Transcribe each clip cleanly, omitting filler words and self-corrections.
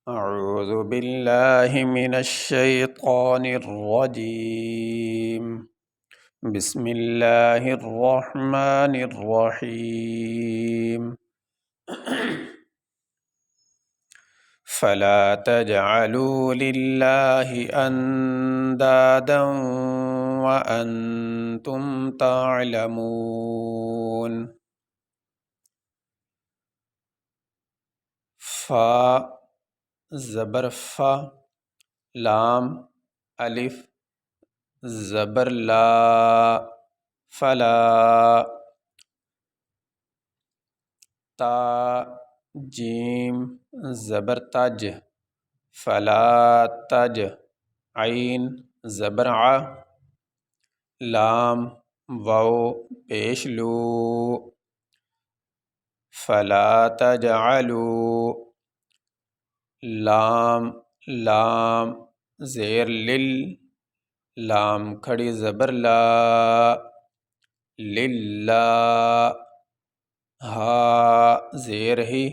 أعوذ بالله من الشيطان الرجيم. بسم الله الرحمن الرحيم. فلا تجعلوا لله أندادا وأنتم تعلمون. فا زبر فا، لام الف زبر لا، فلا، تا جیم زبر تج، فلا تج، عین زبر ع، لام واو پیش لو، فلا تجعلوا، لام لام زیر لل، لام کھڑی زبر لا، للہ، ہا زیر ہی،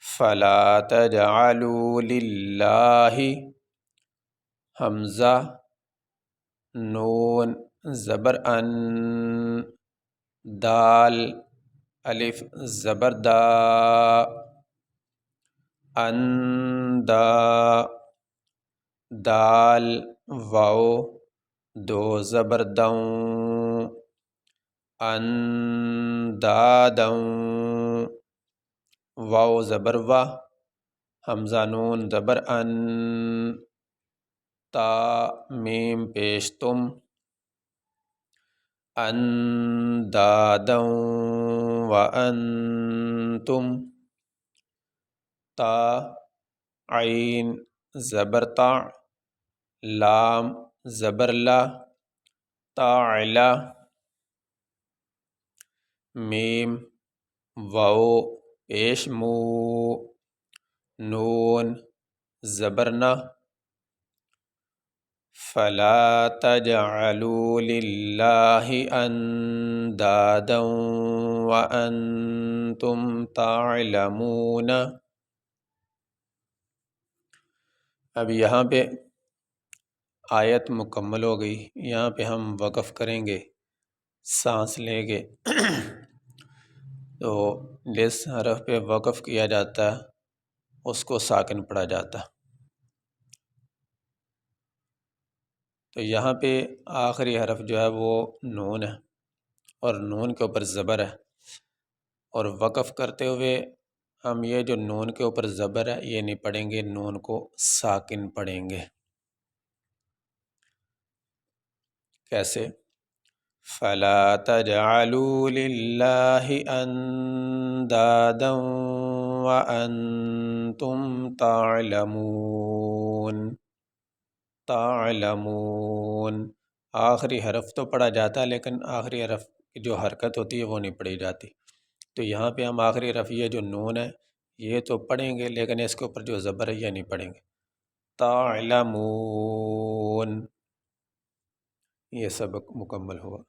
فلا تجعلوا للہ، حمزہ نون زبر ان، دال الف زبر دا، اندا، دال واو دو زبر دوں، اندادوں، واو زبر وا، حمزہ نون زبر ان، تا میم پیش تم، اندادوں وانتم، تا عین زبر تا، لام زبر لا، تعلا، میم واو پیش مو، نون زبر نا، فلا تجعلوا للہ اندادا وانتم تعلمون۔ اب یہاں پہ آیت مکمل ہو گئی، یہاں پہ ہم وقف کریں گے، سانس لیں گے تو جس حرف پہ وقف کیا جاتا ہے اس کو ساکن پڑھا جاتا ہے۔ تو یہاں پہ آخری حرف جو ہے وہ نون ہے، اور نون کے اوپر زبر ہے، اور وقف کرتے ہوئے ہم یہ جو نون کے اوپر زبر ہے یہ نہیں پڑھیں گے، نون کو ساکن پڑھیں گے۔ کیسے؟ فلا تجعلوا للہ اندادا وانتم تعلمون، تعلمون، آخری حرف تو پڑھا جاتا ہے لیکن آخری حرف کی جو حرکت ہوتی ہے وہ نہیں پڑھی جاتی، تو یہاں پہ ہم آخری حرف یہ جو نون ہے یہ تو پڑھیں گے لیکن اس کے اوپر جو زبر ہے یہ نہیں پڑھیں گے۔ تعلمون، یہ سبق مکمل ہوا۔